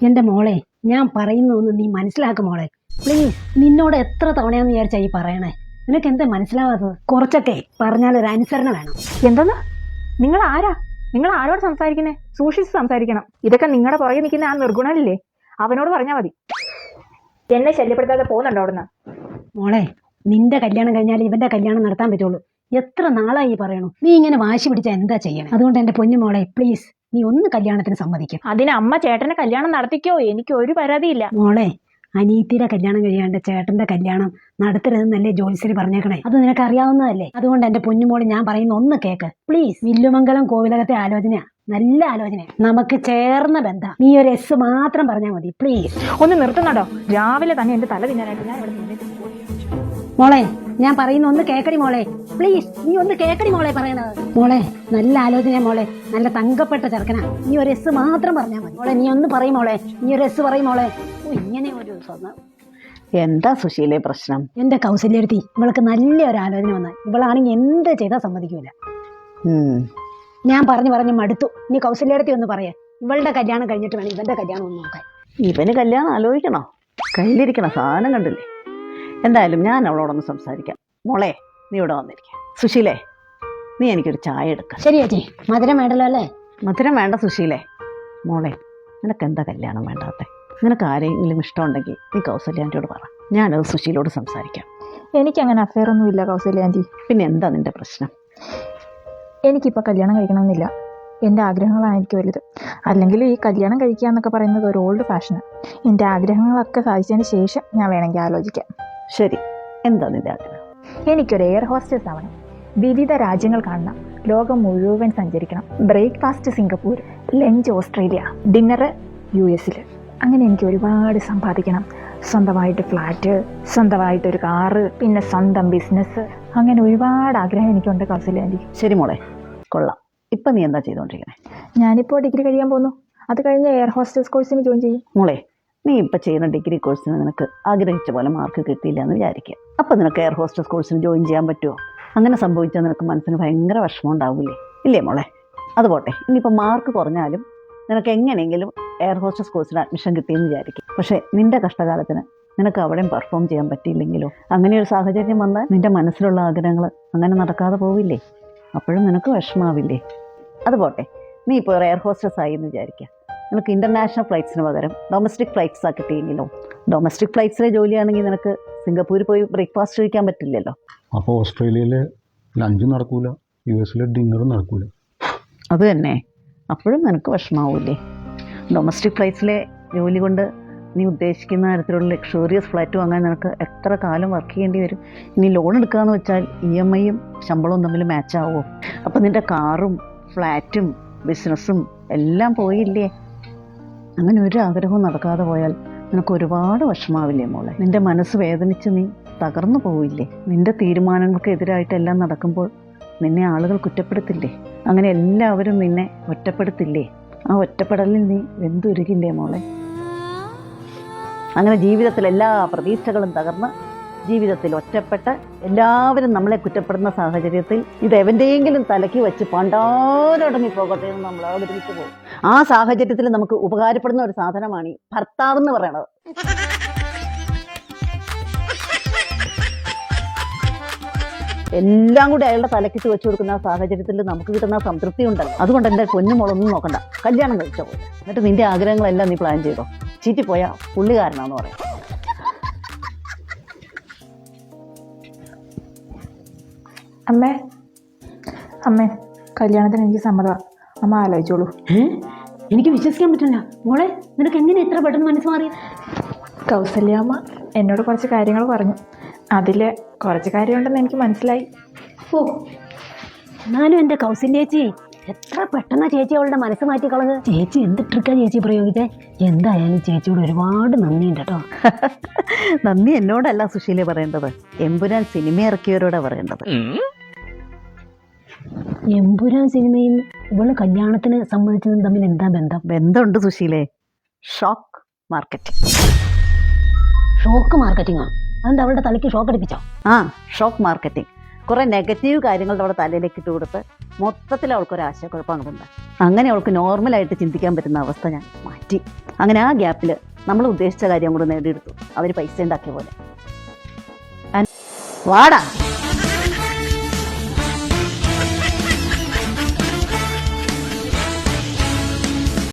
എന്റെ മോളെ, ഞാൻ പറയുന്നൊന്ന് നീ മനസ്സിലാക്കും മോളെ. പ്ലീസ്, നിന്നോട് എത്ര തവണയാന്ന് വിചാരിച്ചാ ഈ പറയണേ? നിനക്ക് എന്താ മനസ്സിലാവാത്തത്? കുറച്ചൊക്കെ പറഞ്ഞാൽ ഒരു അനുസരണ വേണം. എന്തെന്ന്? നിങ്ങൾ ആരാ? നിങ്ങൾ ആരോട് സംസാരിക്കുന്നേ? സൂക്ഷിച്ച് സംസാരിക്കണം. ഇതൊക്കെ നിങ്ങളുടെ പുറകെ നിൽക്കുന്ന ആ നിർഗുണല്ലേ, അവനോട് പറഞ്ഞാൽ മതി. എന്നെ ശല്യപ്പെടുത്താതെ പോകുന്നുണ്ടോ അവിടുന്ന്? മോളെ, നിന്റെ കല്യാണം കഴിഞ്ഞാൽ ഇവന്റെ കല്യാണം നടത്താൻ പറ്റുള്ളൂ. എത്ര നാളായി പറയണു? നീ ഇങ്ങനെ വാശി പിടിച്ചാൽ എന്താ ചെയ്യണം? അതുകൊണ്ട് എന്റെ പൊന്നു മോളെ, പ്ലീസ് നീ ഒന്ന് കല്യാണത്തിന് സമ്മതിക്കും. അതിന് അമ്മ ചേട്ടനെ കല്യാണം നടത്തിക്കോ, എനിക്ക് ഒരു പരാതിയില്ല. മോളെ, അനീത്തിയുടെ കല്യാണം കഴിയാണ്ട് ചേട്ടന്റെ കല്യാണം നടത്തരുതെന്നല്ലേ ജോത്സ്യര് പറഞ്ഞേക്കണേ? അത് നിനക്ക് അറിയാവുന്നതല്ലേ? അതുകൊണ്ട് എന്റെ പൊന്നുമോള് ഞാൻ പറയുന്ന ഒന്ന് കേക്ക് പ്ലീസ്. വില്ലുമംഗലം കോവിലകത്തെ ആലോചന നല്ല ആലോചന, നമുക്ക് ചേർന്ന ബന്ധം. നീ ഒരു എസ് മാത്രം പറഞ്ഞാൽ മതി പ്ലീസ്. ഒന്ന് നിർത്തുന്നുണ്ടോ? രാവിലെ തന്നെ എന്റെ തല തിന്നാനായിട്ട് ഞാൻ ഇവിടെ നിന്നിട്ട്. മോളെ, ഞാൻ പറയുന്ന ഒന്ന് കേക്കടി മോളെ, പ്ലീസ്. നീ ഒന്ന് കേക്കടി മോളെ പറയണത്. മോളെ, നല്ല ആലോചന മോളെ, നല്ല തങ്കപ്പെട്ട ചെറുക്കനാ. നീ ഒരു എസ് മാത്രം പറഞ്ഞാൽ മതി മോളെ. നീ ഒന്ന് പറയും മോളെ, നീ ഒരു എസ് പറയും മോളെ. ഇങ്ങനെ ഒരു സ്വന്തം. എന്താ സുശീലേ പ്രശ്നം? എന്റെ കൗസല്യടുത്തി, ഇവൾക്ക് നല്ലൊരു ആലോചന വന്നാൽ ഇവളാണെങ്കിൽ എന്ത് ചെയ്താൽ സമ്മതിക്കൂല. ഞാൻ പറഞ്ഞു മടുത്തു. നീ കൗസല്യടുത്തി ഒന്ന് പറയാ. ഇവളുടെ കല്യാണം കഴിഞ്ഞിട്ട് വേണം ഇവന്റെ കല്യാണം ഒന്ന് നോക്കാൻ. ഇവന് കല്യാണം ആലോചിക്കണോ? കയ്യിലിരിക്കണ സാധനം കണ്ടില്ലേ? എന്തായാലും ഞാൻ അവളോടൊന്ന് സംസാരിക്കാം. മോളെ, നീ ഇവിടെ വന്നിരിക്കുക. സുശീലേ, നീ എനിക്കൊരു ചായ എടുക്ക. ശരി ചേച്ചി. മധുരം വേണ്ടല്ലോ അല്ലേ? മധുരം വേണ്ട സുശീലേ. മോളെ, നിനക്ക് എന്താ കല്യാണം വേണ്ടാത്തെ? നിനക്ക് ആരെങ്കിലും ഇഷ്ടമുണ്ടെങ്കിൽ നീ കൗസല്യാൻ്റിയോട് പറ. ഞാനത് സുശീലോട് സംസാരിക്കാം. എനിക്കങ്ങനെ അഫെയർ ഒന്നും ഇല്ല കൗസല്യാൻ്റി. പിന്നെ എന്താ നിന്റെ പ്രശ്നം? എനിക്കിപ്പോൾ കല്യാണം കഴിക്കണമെന്നില്ല. എൻ്റെ ആഗ്രഹങ്ങളാണ് എനിക്ക് വലുത്. അല്ലെങ്കിൽ ഈ കല്യാണം കഴിക്കുക എന്നൊക്കെ പറയുന്നത് ഒരു ഓൾഡ് ഫാഷനാണ്. എൻ്റെ ആഗ്രഹങ്ങളൊക്കെ സാധിച്ചതിന് ശേഷം ഞാൻ വേണമെങ്കിൽ ആലോചിക്കാം. ശരി, എന്താ നിന്റെ ആഗ്രഹം? എനിക്കൊരു എയർ ഹോസ്റ്റസ് ആവണം. വിവിധ രാജ്യങ്ങൾ കാണണം. ലോകം മുഴുവൻ സഞ്ചരിക്കണം. Breakfast Singapore, lunch Australia, dinner US. അങ്ങനെ എനിക്ക് ഒരുപാട് സമ്പാദിക്കണം. സ്വന്തമായിട്ട് ഫ്ലാറ്റ്, സ്വന്തമായിട്ടൊരു കാറ്, പിന്നെ സ്വന്തം ബിസിനസ്, അങ്ങനെ ഒരുപാട് ആഗ്രഹം എനിക്കുണ്ട് കൗസല്യാൻ്റി. ശരി മോളെ, കൊള്ളാം. ഇപ്പം നീ എന്താ ചെയ്തുകൊണ്ടിരിക്കണേ? ഞാനിപ്പോൾ ഡിഗ്രി കഴിയാൻ പോകുന്നു. അത് കഴിഞ്ഞ് എയർ ഹോസ്റ്റസ് കോഴ്സിന് ജോയിൻ ചെയ്യും. മോളെ, നീ ഇപ്പം ചെയ്യുന്ന ഡിഗ്രി കോഴ്സിന് നിനക്ക് ആഗ്രഹിച്ച പോലെ മാർക്ക് കിട്ടിയില്ല എന്ന് വിചാരിക്കുക. അപ്പം നിനക്ക് എയർ ഹോസ്റ്റസ് കോഴ്സിന് ജോയിൻ ചെയ്യാൻ പറ്റുമോ? അങ്ങനെ സംഭവിച്ചാൽ നിനക്ക് മനസ്സിന് ഭയങ്കര വിഷമം ഉണ്ടാവില്ലേ? ഇല്ലേ മോളെ? അത് പോട്ടെ, ഇനിയിപ്പോൾ മാർക്ക് കുറഞ്ഞാലും നിനക്ക് എങ്ങനെയെങ്കിലും എയർ ഹോസ്റ്റസ് കോഴ്സിന് അഡ്മിഷൻ കിട്ടിയെന്ന് വിചാരിക്കും. പക്ഷേ നിന്റെ കഷ്ടകാലത്തിന് നിനക്ക് അവിടെയും പെർഫോം ചെയ്യാൻ പറ്റിയില്ലെങ്കിലോ? അങ്ങനെ ഒരു സാഹചര്യം വന്നാൽ നിന്റെ മനസ്സിലുള്ള ആഗ്രഹങ്ങൾ അങ്ങനെ നടക്കാതെ പോവില്ലേ? അപ്പോഴും നിനക്ക് വിഷമാവില്ലേ? അത് പോട്ടെ, നീ ഇപ്പോൾ ഒരു എയർ ഹോസ്റ്റസ് ആയി എന്ന് വിചാരിക്കുക. നിനക്ക് ഇൻ്റർനാഷണൽ ഫ്ലൈറ്റ്സിന് പകരം ഡൊമസ്റ്റിക് ഫ്ലൈറ്റ്സാണ് കിട്ടിയെങ്കിലോ? ഡൊമസ്റ്റിക് ഫ്ലൈറ്റ്സിലെ ജോലിയാണെങ്കിൽ നിനക്ക് സിംഗപ്പൂരിൽ പോയി ബ്രേക്ക്ഫാസ്റ്റ് കഴിക്കാൻ പറ്റില്ലല്ലോ. അപ്പോൾ ഓസ്ട്രേലിയയിലെ ലഞ്ചും നടക്കൂല, US ഡിന്നറും നടക്കൂല. അത് തന്നെ, അപ്പോഴും നിനക്ക് വിഷമാവൂലേ? ഡൊമസ്റ്റിക് ഫ്ലൈറ്റ്സിലെ ജോലി കൊണ്ട് നീ ഉദ്ദേശിക്കുന്ന തരത്തിലുള്ള ലക്ഷറിയസ് ഫ്ലാറ്റ് വാങ്ങാൻ നിനക്ക് എത്ര കാലം വർക്ക് ചെയ്യേണ്ടി വരും? ഇനി ലോൺ എടുക്കാമെന്ന് വെച്ചാൽ EMIയും ശമ്പളവും തമ്മിൽ മാച്ച് ആവുമോ? അപ്പം നിൻ്റെ കാറും ഫ്ലാറ്റും ബിസിനസ്സും എല്ലാം പോയില്ലേ? അങ്ങനെ ഒരു ആഗ്രഹവും നടക്കാതെ പോയാൽ നിനക്ക് ഒരുപാട് വിഷമാവില്ലേ മോളെ? നിൻ്റെ മനസ്സ് വേദനിച്ച് നീ തകർന്നു പോവില്ലേ? നിൻ്റെ തീരുമാനങ്ങൾക്ക് എതിരായിട്ടെല്ലാം നടക്കുമ്പോൾ നിന്നെ ആളുകൾ കുറ്റപ്പെടുത്തില്ലേ? അങ്ങനെ എല്ലാവരും നിന്നെ ഒറ്റപ്പെടുത്തില്ലേ? ആ ഒറ്റപ്പെടലിൽ നീ വെന്തുരുകില്ലേ മോളെ? അങ്ങനെ ജീവിതത്തിൽ എല്ലാ പ്രതീക്ഷകളും തകർന്ന് ജീവിതത്തിൽ ഒറ്റപ്പെട്ട് എല്ലാവരും നമ്മളെ കുറ്റപ്പെടുന്ന സാഹചര്യത്തിൽ ഇത് എവൻ്റെയെങ്കിലും തലയ്ക്ക് വെച്ച് പണ്ടാരടങ്ങി പോകട്ടെ എന്ന് നമ്മൾ ആഗ്രഹിച്ചു പോകും. ആ സാഹചര്യത്തിൽ നമുക്ക് ഉപകാരപ്പെടുന്ന ഒരു സാധനമാണ് ഈ ഭർത്താവ് എന്ന് പറയണത്. എല്ലാം കൂടി അയാളുടെ തലക്കിട്ട് വെച്ചു കൊടുക്കുന്ന ആ സാഹചര്യത്തിൽ നമുക്ക് കിട്ടുന്ന സംതൃപ്തി ഉണ്ടല്ലോ. അതുകൊണ്ട് എൻ്റെ പൊന്നുമോളൊന്നും നോക്കണ്ട, കല്യാണം കഴിച്ചോ പോലെ. എന്നിട്ട് നിന്റെ ആഗ്രഹങ്ങളെല്ലാം നീ പ്ലാൻ ചെയ്തോ. ചീറ്റിപ്പോയാ പുള്ളിക്കാരനാന്ന് പറയാം. അമ്മേ, കല്യാണത്തിന് എനിക്ക് സമ്മതമാണ്. അമ്മ ആലോചിച്ചോളൂ. എനിക്ക് വിശ്വസിക്കാൻ പറ്റില്ല മോളെ. നിനക്ക് എങ്ങനെ ഇത്ര പെട്ടെന്ന് മനസ്സ് മാറി? കൗസല്യാമ്മ എന്നോട് കുറച്ച് കാര്യങ്ങൾ പറഞ്ഞു. അതിൽ കുറച്ച് കാര്യമുണ്ടെന്ന് എനിക്ക് മനസ്സിലായി. ഓ, എന്നാലും എൻ്റെ കൗസല്യേച്ചി എത്ര പെട്ടെന്ന് ചേച്ചി അവളുടെ മനസ്സ് മാറ്റി കളഞ്ഞ്. ചേച്ചി എന്ത് ട്രിക്കാ ചേച്ചി പ്രയോഗിച്ചേ? എന്തായാലും ചേച്ചിയോട് ഒരുപാട് നന്ദിയുണ്ട് കേട്ടോ. നന്ദി എന്നോടല്ല സുശീല പറയേണ്ടത്, എമ്പുരാൻ സിനിമ ഇറക്കിയവരോടാ പറയേണ്ടത്. എമ്പുരാൻ സിനിമയും ഇവള് കല്യാണത്തിന് സമ്മതിച്ചതും തമ്മിൽ എന്താ ബന്ധം? ബന്ധമുണ്ട് സുശീലേ. Shock marketing. ഷോക്ക് മാർക്കറ്റിംഗോ? അതെന്താ അവളുടെ തലയ്ക്ക് ഷോക്ക് അടിപ്പിച്ചോ? Shock marketing. കുറേ നെഗറ്റീവ് കാര്യങ്ങളുടെ അവിടെ തലയിലേക്ക് ഇട്ട് കൊടുത്ത് മൊത്തത്തിൽ അവൾക്കൊരു ആശയക്കുഴപ്പം അങ്ങോട്ടുണ്ട്. അങ്ങനെ അവൾക്ക് നോർമലായിട്ട് ചിന്തിക്കാൻ പറ്റുന്ന അവസ്ഥ ഞാൻ മാറ്റി. അങ്ങനെ ആ ഗ്യാപ്പിൽ നമ്മൾ ഉദ്ദേശിച്ച കാര്യം കൂടെ നേടിയെടുത്തു. അവർ പൈസ ഉണ്ടാക്കിയ പോലെ. വാടാ.